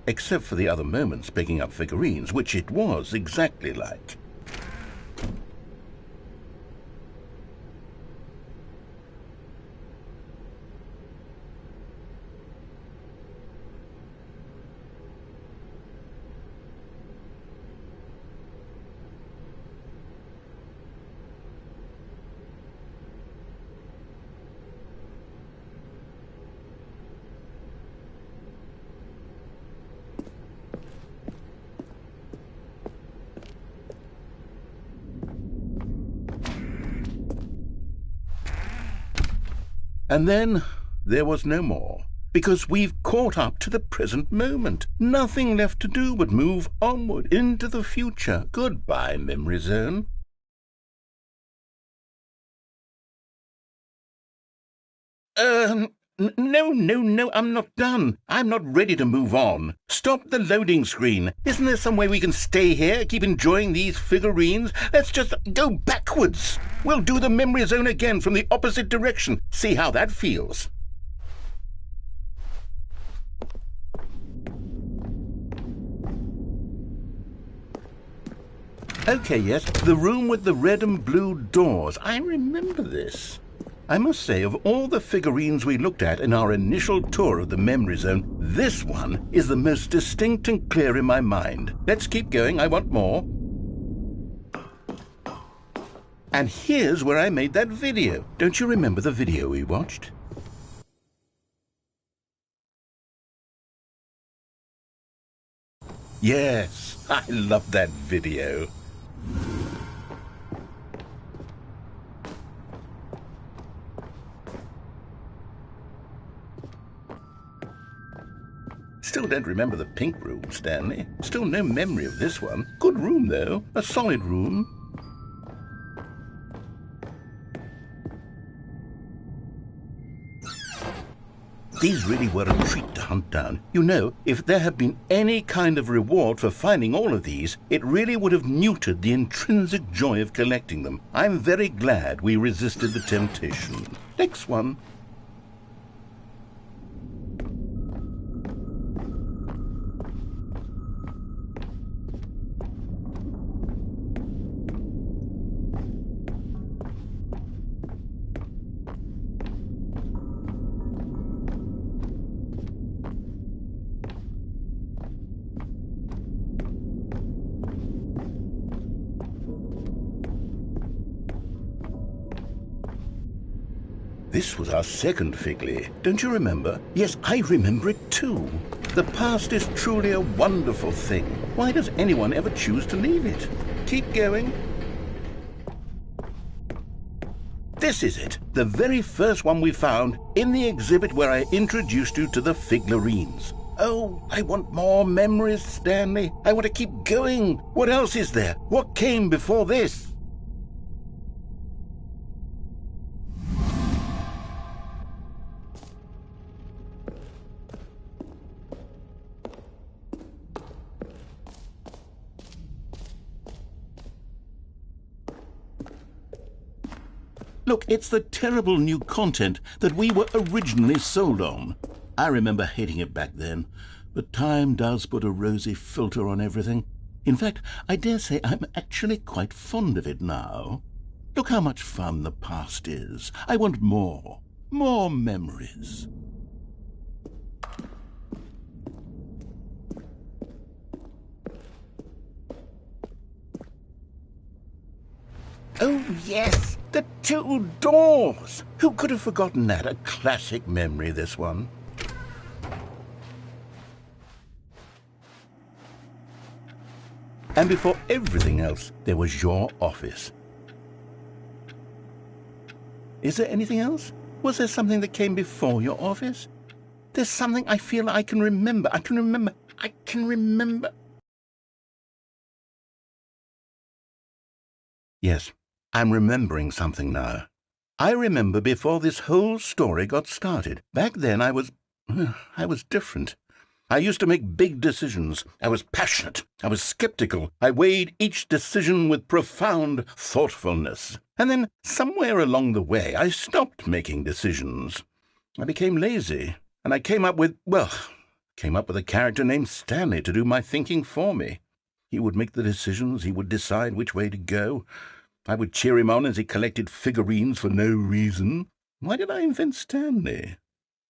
except for the other moments picking up figurines, which it was exactly like. And then there was no more, because we've caught up to the present moment. Nothing left to do but move onward into the future. Goodbye, Memory Zone. No, I'm not done. I'm not ready to move on. Stop the loading screen. Isn't there some way we can stay here, keep enjoying these figurines? Let's just go backwards. We'll do the Memory Zone again from the opposite direction. See how that feels. Okay, yes, the room with the red and blue doors. I remember this. I must say, of all the figurines we looked at in our initial tour of the Memory Zone, this one is the most distinct and clear in my mind. Let's keep going, I want more. And here's where I made that video. Don't you remember the video we watched? Yes, I love that video. Still don't remember the pink room, Stanley. Still no memory of this one. Good room, though. A solid room. These really were a treat to hunt down. You know, if there had been any kind of reward for finding all of these, it really would have neutered the intrinsic joy of collecting them. I'm very glad we resisted the temptation. Next one. This was our second Figley. Don't you remember? Yes, I remember it too. The past is truly a wonderful thing. Why does anyone ever choose to leave it? Keep going. This is it, the very first one we found in the exhibit where I introduced you to the figurines. Oh, I want more memories, Stanley. I want to keep going. What else is there? What came before this? Look, it's the terrible new content that we were originally sold on. I remember hating it back then, but time does put a rosy filter on everything. In fact, I dare say I'm actually quite fond of it now. Look how much fun the past is. I want more. More memories. Oh, yes, the two doors. Who could have forgotten that? A classic memory, this one. And before everything else, there was your office. Is there anything else? Was there something that came before your office? There's something I feel I can remember. I can remember. Yes. I'm remembering something now. I remember before this whole story got started. Back then I was different. I used to make big decisions. I was passionate. I was skeptical. I weighed each decision with profound thoughtfulness. And then somewhere along the way I stopped making decisions. I became lazy, and I came up with, well, Came up with a character named Stanley to do my thinking for me. He would make the decisions, he would decide which way to go. I would cheer him on as he collected figurines for no reason. Why did I invent Stanley?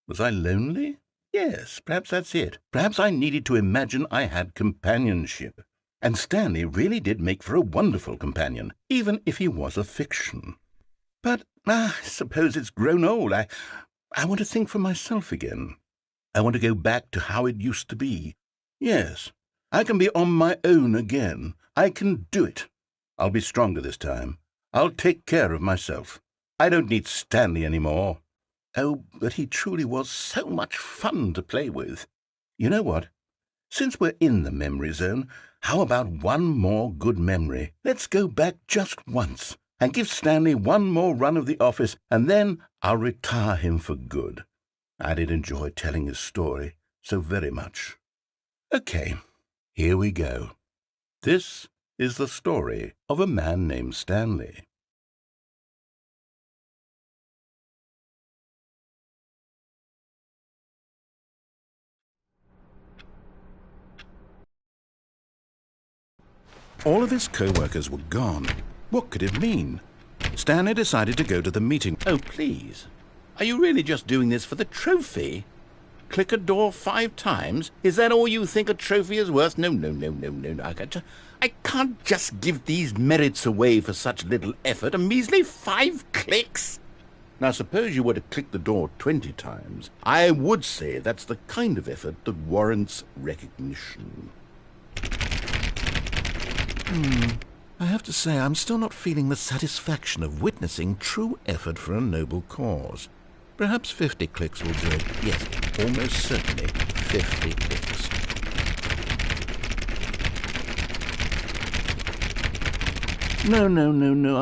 Was I lonely? Yes, perhaps that's it. Perhaps I needed to imagine I had companionship. And Stanley really did make for a wonderful companion, even if he was a fiction. But I suppose it's grown old. I want to think for myself again. I want to go back to how it used to be. Yes, I can be on my own again. I can do it. I'll be stronger this time. I'll take care of myself. I don't need Stanley anymore. Oh, but he truly was so much fun to play with. You know what? Since we're in the memory zone, how about one more good memory? Let's go back just once and give Stanley one more run of the office, and then I'll retire him for good. I did enjoy telling his story so very much. Okay, here we go. This is the story of a man named Stanley. All of his co-workers were gone. What could it mean? Stanley decided to go to the meeting. Oh, please. Are you really just doing this for the trophy? Click a door 5 times? Is that all you think a trophy is worth? No. I can't just give these merits away for such little effort. A measly 5 clicks? Now, suppose you were to click the door 20 times. I would say that's the kind of effort that warrants recognition. I have to say I'm still not feeling the satisfaction of witnessing true effort for a noble cause. Perhaps 50 clicks will do it. Yes, almost certainly 50 clicks. No,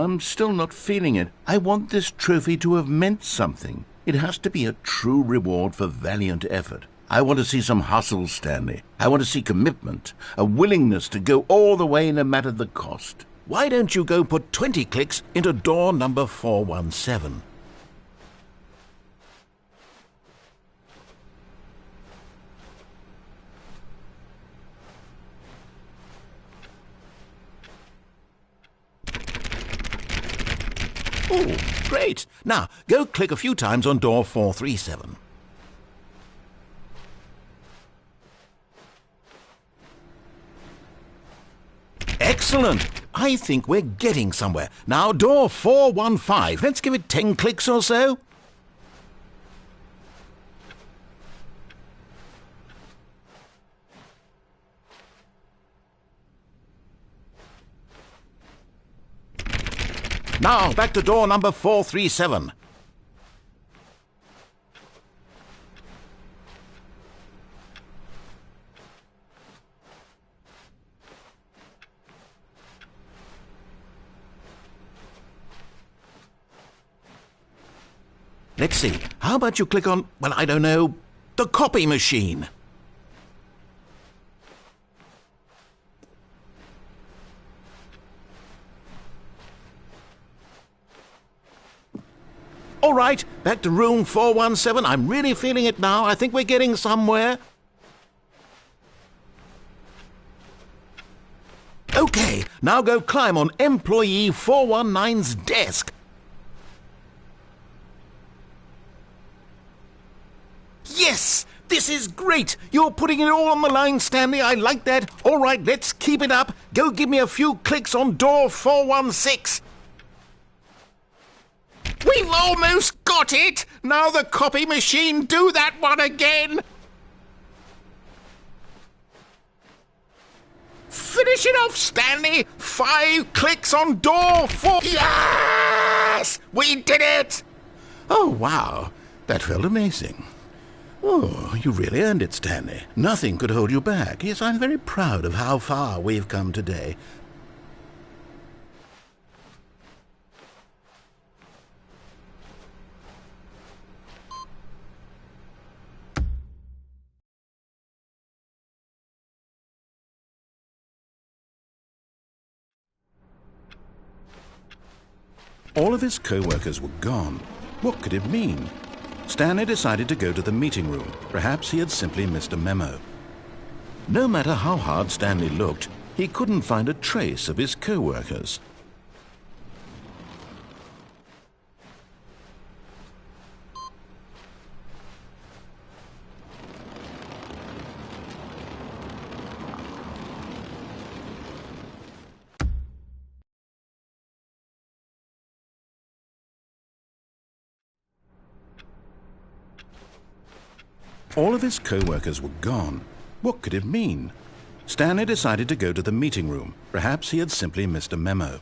I'm still not feeling it. I want this trophy to have meant something. It has to be a true reward for valiant effort. I want to see some hustle, Stanley. I want to see commitment, a willingness to go all the way no matter the cost. Why don't you go put 20 clicks into door number 417? Oh, great. Now, go click a few times on door 437. Excellent! I think we're getting somewhere. Now, door 415. Let's give it 10 clicks or so. Now, back to door number 437. Let's see. How about you click on, well, I don't know, the copy machine? All right, back to room 417. I'm really feeling it now. I think we're getting somewhere. Okay, now go climb on employee 419's desk. Yes! This is great! You're putting it all on the line, Stanley. I like that. All right, let's keep it up. Go give me a few clicks on door 416. We've almost got it! Now the copy machine, do that one again! Finish it off, Stanley! 5 clicks on door 4... Yes! We did it! Oh, wow. That felt amazing. Oh, you really earned it, Stanley. Nothing could hold you back. Yes, I'm very proud of how far we've come today. All of his co-workers were gone. What could it mean? Stanley decided to go to the meeting room. Perhaps he had simply missed a memo. No matter how hard Stanley looked, he couldn't find a trace of his co-workers. All of his co-workers were gone. What could it mean? Stanley decided to go to the meeting room. Perhaps he had simply missed a memo.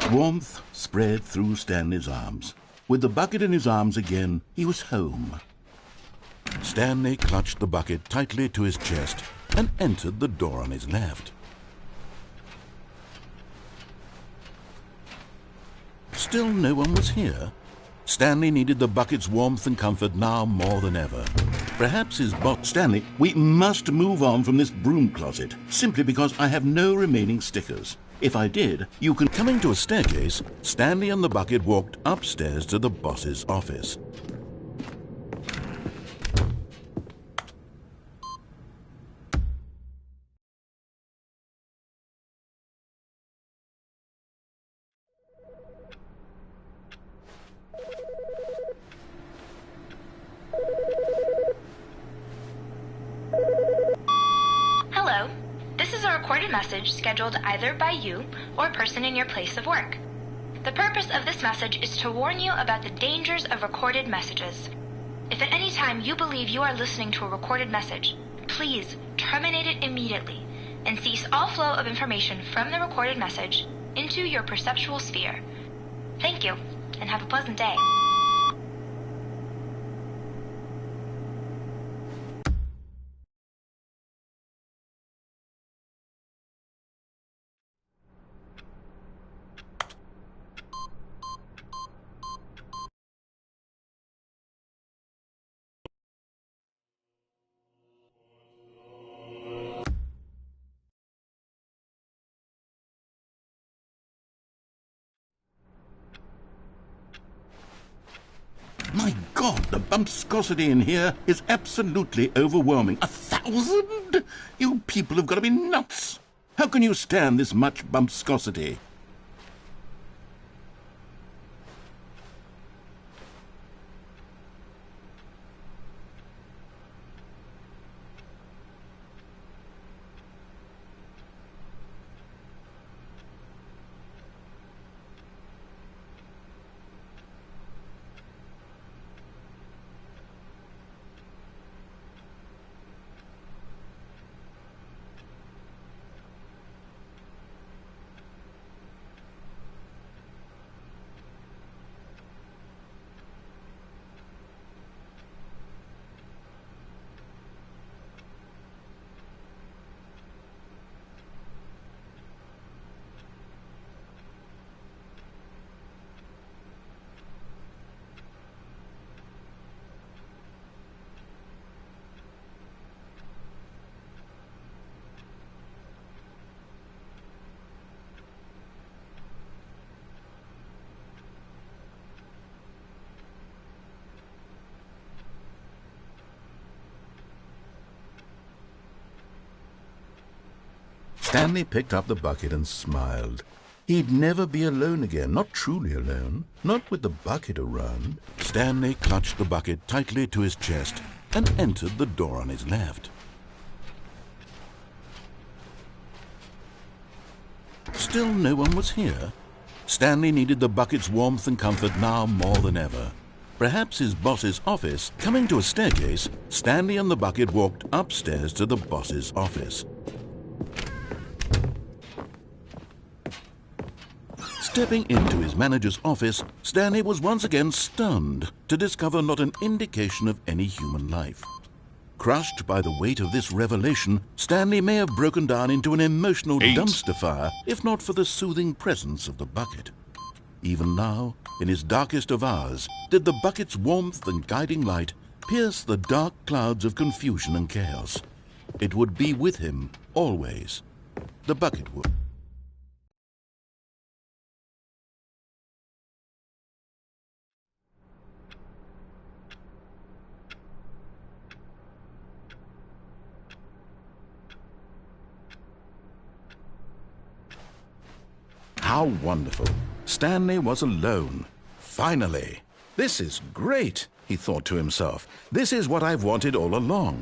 Warmth spread through Stanley's arms. With the bucket in his arms again, he was home. Stanley clutched the bucket tightly to his chest and entered the door on his left. Still no one was here. Stanley needed the bucket's warmth and comfort now more than ever. Perhaps his boss... Stanley, we must move on from this broom closet, simply because I have no remaining stickers. If I did, you can... Coming to a staircase, Stanley and the bucket walked upstairs to the boss's office. Hello. This is a recorded message scheduled either by you or a person in your place of work. The purpose of this message is to warn you about the dangers of recorded messages. If at any time you believe you are listening to a recorded message, please terminate it immediately and cease all flow of information from the recorded message into your perceptual sphere. Thank you, and have a pleasant day. My God, the bumpscosity in here is absolutely overwhelming. 1,000? You people have got to be nuts. How can you stand this much bumpscosity? Stanley picked up the bucket and smiled. He'd never be alone again, not truly alone, not with the bucket around. Stanley clutched the bucket tightly to his chest and entered the door on his left. Still no one was here. Stanley needed the bucket's warmth and comfort now more than ever. Perhaps his boss's office. Coming to a staircase, Stanley and the bucket walked upstairs to the boss's office. Stepping into his manager's office, Stanley was once again stunned to discover not an indication of any human life. Crushed by the weight of this revelation, Stanley may have broken down into an emotional dumpster fire if not for the soothing presence of the bucket. Even now, in his darkest of hours, did the bucket's warmth and guiding light pierce the dark clouds of confusion and chaos. It would be with him, always. The bucket would. How wonderful. Stanley was alone. Finally. This is great, he thought to himself. This is what I've wanted all along.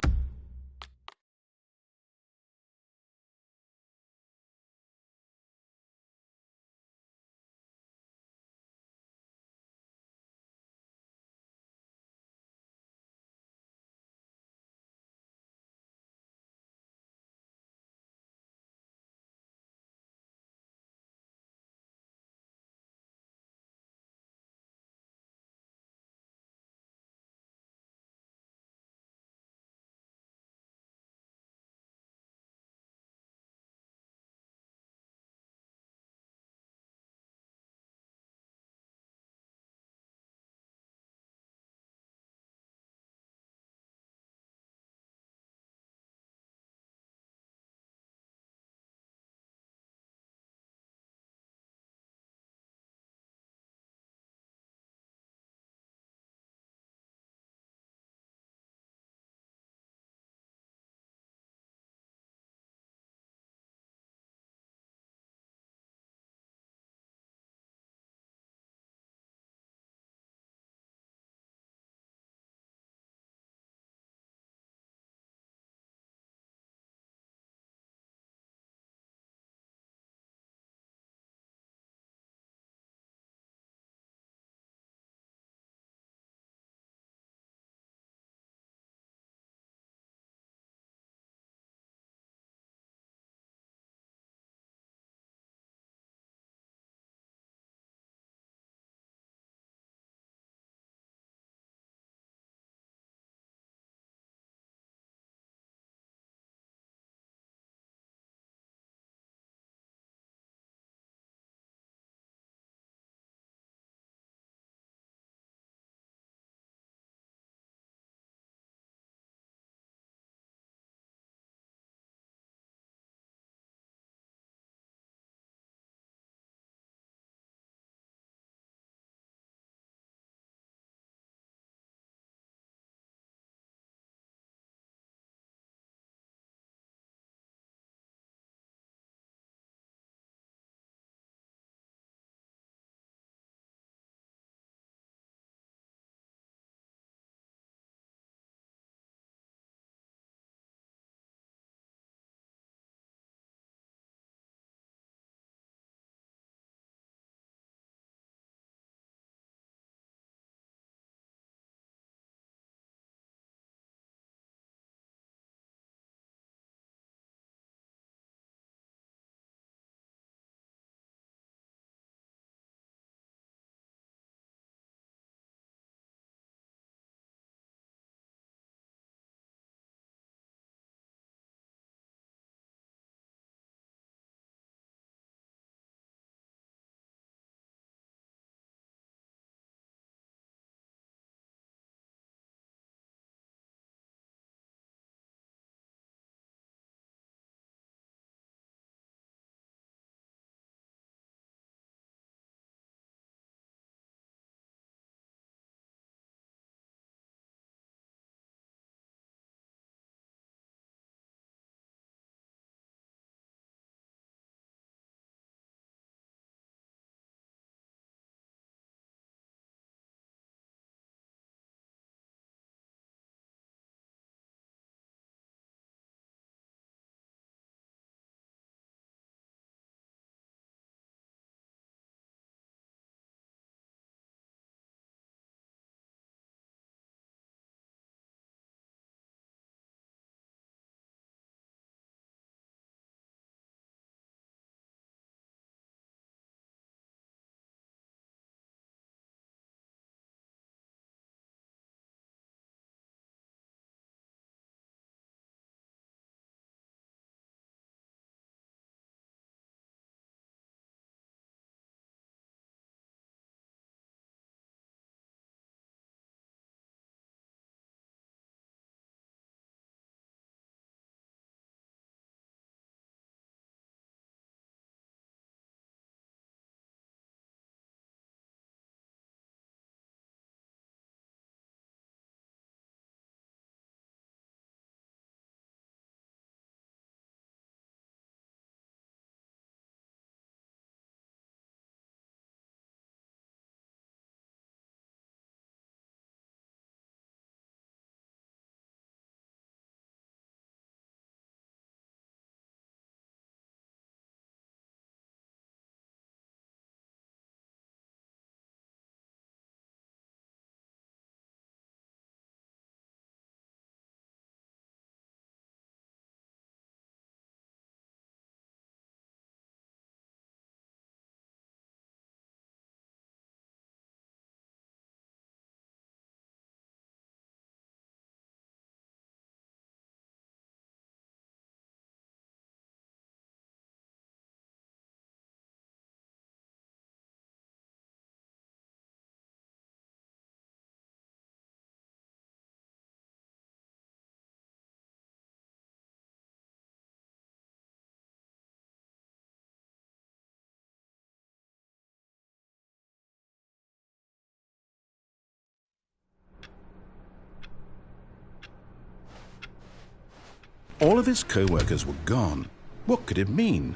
All of his co-workers were gone. What could it mean?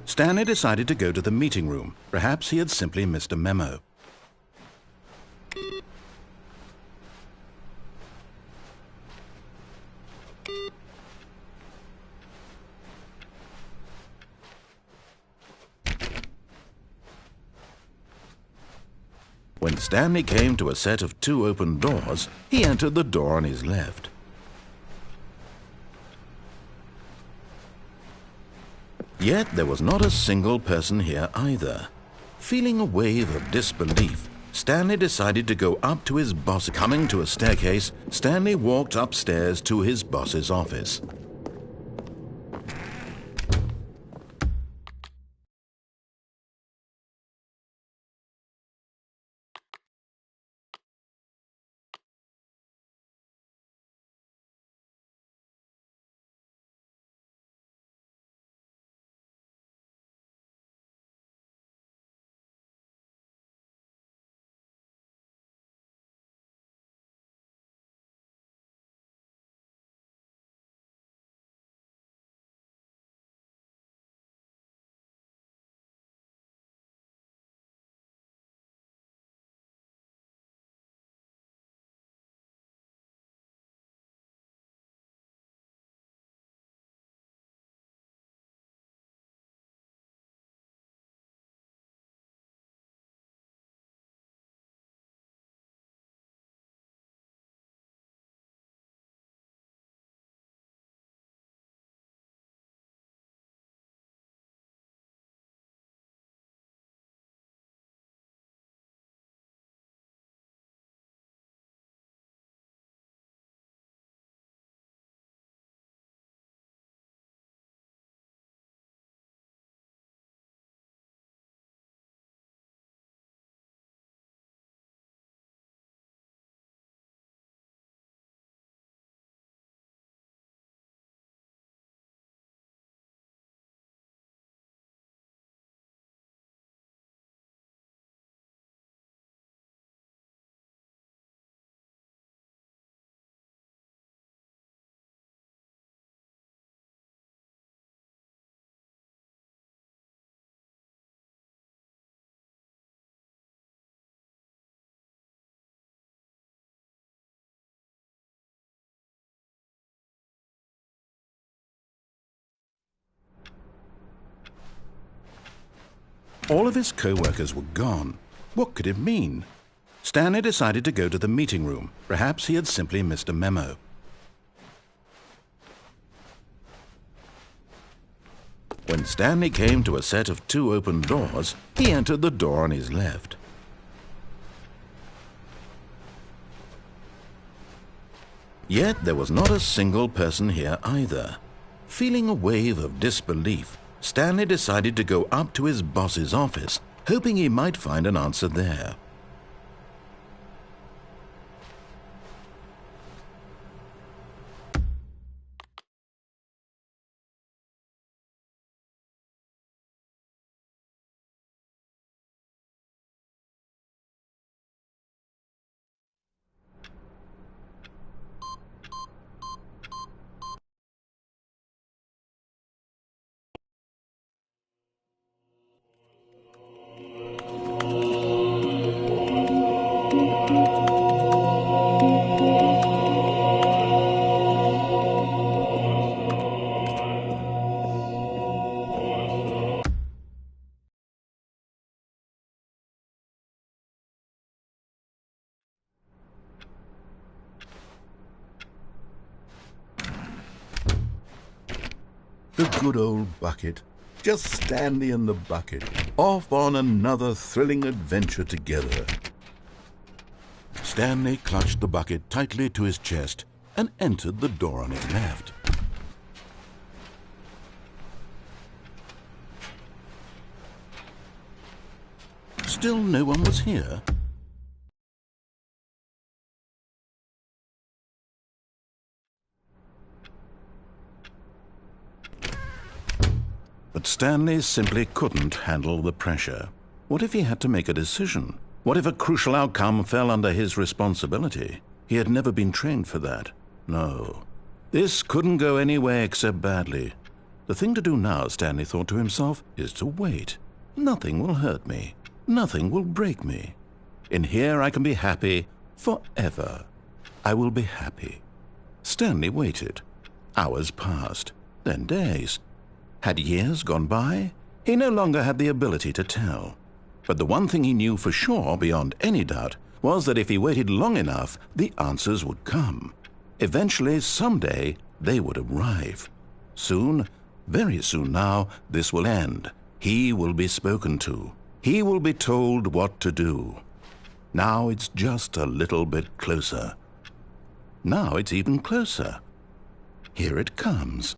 Stanley decided to go to the meeting room. Perhaps he had simply missed a memo. When Stanley came to a set of 2 open doors, he entered the door on his left. Yet there was not a single person here either. Feeling a wave of disbelief, Stanley decided to go up to his boss. Coming to a staircase, Stanley walked upstairs to his boss's office. All of his co-workers were gone. What could it mean? Stanley decided to go to the meeting room. Perhaps he had simply missed a memo. When Stanley came to a set of 2 open doors, he entered the door on his left. Yet there was not a single person here either. Feeling a wave of disbelief, Stanley decided to go up to his boss's office, hoping he might find an answer there. The good old bucket. Just Stanley and the bucket, off on another thrilling adventure together. Stanley clutched the bucket tightly to his chest and entered the door on his left. Still no one was here. But Stanley simply couldn't handle the pressure. What if he had to make a decision? What if a crucial outcome fell under his responsibility? He had never been trained for that. No. This couldn't go anywhere except badly. The thing to do now, Stanley thought to himself, is to wait. Nothing will hurt me. Nothing will break me. In here I can be happy forever. I will be happy. Stanley waited. Hours passed, then days. Had years gone by? He no longer had the ability to tell. But the one thing he knew for sure, beyond any doubt, was that if he waited long enough, the answers would come. Eventually, someday, they would arrive. Soon, very soon now, this will end. He will be spoken to. He will be told what to do. Now it's just a little bit closer. Now it's even closer. Here it comes.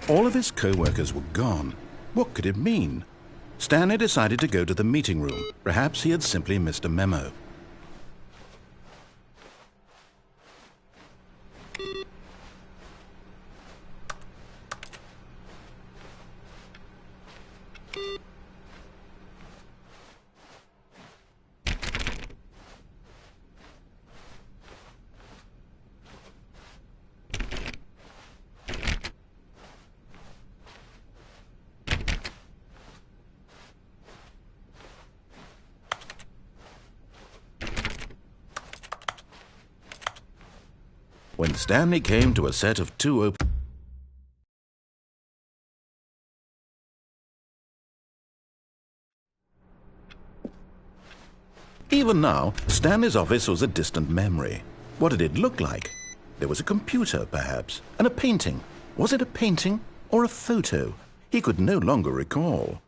All of his co-workers were gone. What could it mean? Stanley decided to go to the meeting room. Perhaps he had simply missed a memo. When Stanley came to a set of two open... Even now, Stanley's office was a distant memory. What did it look like? There was a computer, perhaps, and a painting. Was it a painting or a photo? He could no longer recall.